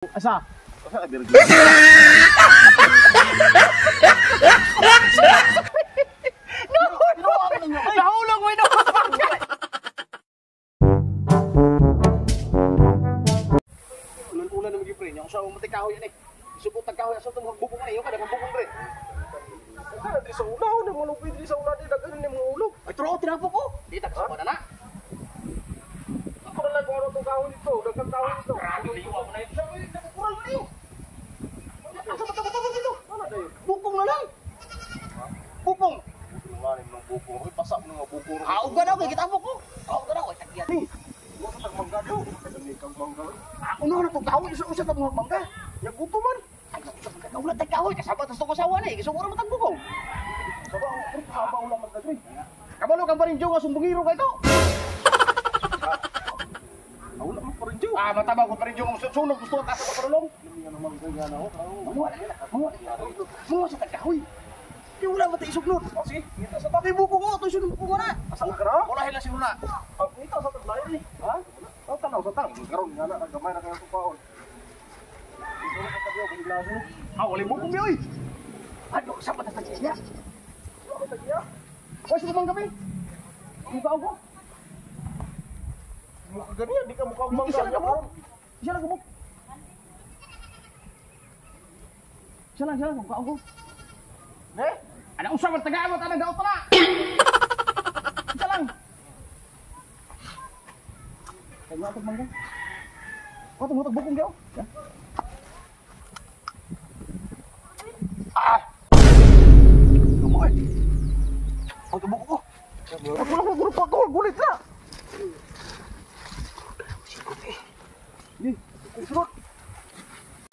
Asa? Asa biar Nahulog mo ito! Ulan-ulan na mag-ipre niya. Kung siya umatay kahoy yan eh. Subot ang kahoy. Asa ito mga bukong na eh. Yung kada mga bukong pre. Sana di sa unaw na mga lupit di sa unaw di daghan ni mga ulog. Ay, turo, tinapo ko. Di takso na na. Ako na lang kung ano itong kahoy nito, daghan kahoy nito. Grabe, liwa mo na ito. Sabi, nakakural na yun. Asa matapos ito? Ano na yun? Bukong na lang. Bukong. Sinungaling ng bukong. Ay, pasap ng mga bukong. Haog ka na ako. Kita mo ko. Haog ka na ako. Tagyan. Huwag ka tagmangga daw. Kadami kang mangga. Ano na itong kahoy? Isa-usa na mga bangka. Yung buto man. Ay, naulat tayo kahoy. Kasama tas itong kasawa na eh. Gusto ko na matang-bukong. Saba ulang man kadri. Kabalo kang parin Diyo nga sumbungiro ka ito. Ulang man pa rin Diyo. Matabang ko parin Diyo nga sunog. Gusto ka sa paparulong. Hindi nga naman kaya na ako. Mga sa tagkahoy. Di wala mata isugnod. O sige, kita sa Tapi buko ko. Ito isunod buko mo na. Asal ka na? Wala hila si Una. Ang kita sa taglay ni. Ha? Ang tanaw sa tang. Karon nga na gamay na kayo tupaon. Ito na katabiyo bigla sa. Wala buko mi oy. Ano sa mata sa niya? Ano tagiya? Oy, sumang gabi. Mukha ko. Mukha ganyan, di ka mukha Isa mangga. lang gumok. Isa lang gumok. Isa lang mukha ko. Eh? Ano usap ang tagaan mo tanang daot na. Isa lang. Kaya atog mangga. Atog bukong daw. Lumoy. Atog buko ko. Ako lang guru pa ko, gulit na. Ni, kusunod.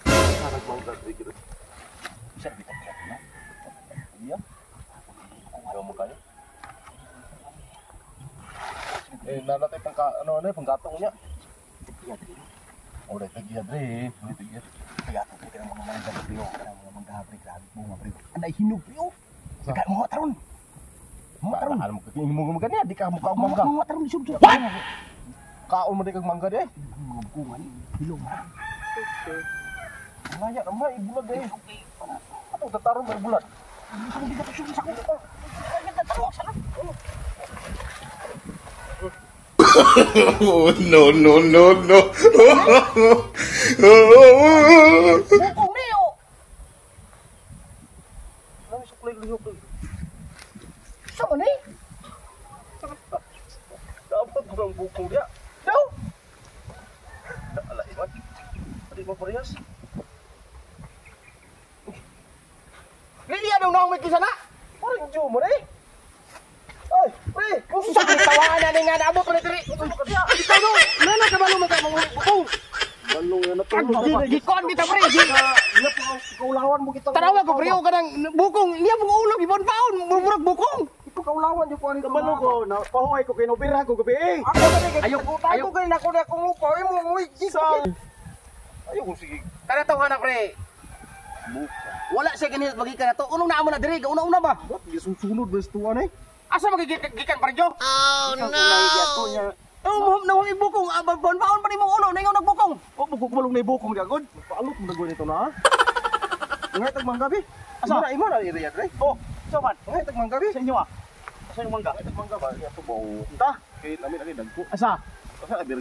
Anak mau dari gitu. Bisa ditahan na. Iya. Ayaw mo kaya. Nanatay panggatong niya. Udah tagiya dre, tagiya. Kaya ito kita ng mga mangga priyo. Mga mangga grabe bunga priyo. Anday hinog priyo. Kaya mga taron. Mga taron. Alam mo kung mo magani di ka mukha mangga. Mga taron di sud. Kaon mo di kag mangga de. Mga bukungan. Hilong ha. Ngaya ramai bulan de. Ato tatarong berbulan. Hindi ka sud sa ko. Kaya tatarong sa Oh, no. bukong niyo. Nang suklay lihok. Sa ni? Dapat kurang buku dia. Daw. Alah iman. Tadi mo parehas. Lili anong naong may kisana? Parang jo mo eh. Ay, pre, kung Sa tawaan na nga naabot mo ni diri. Ikaw no. Nana ka balo man ka mga bukong. balong yan na Gikon kita pre. Ina po kaulawan mo kita. Tarawa ko priyo kanang bukong. Iya mong ulo ibon paon. Murag bukong. Ito kaulawan yung kuan kabalo ko na pahoy ko kinopera ko gabi. Ako Ayo kay nako na kung upo mo uy sa. Ayo kung sige. Tara to anak pre. Wala siya ganito magikan na to. Unong naamo na diri, una ba? Ba't gisusunod ba tuwan eh? Asa magigikan pa rin jo? Oh no. Oh, nawang ibukong, baon pa rin mong ulo, ningaw nagbukong. Oh, bukok malong na ibukong di agad. Paalot mo na nito na. Ngay tagmanggabi. Asa? Imo na iriya dre. Oh, so man, Ngay tagmanggabi. sa inyo ah. Sa inyo mangga. Tagmangga ba? Ito ba? Ta, Kay lami dagko. asa? Asa abir.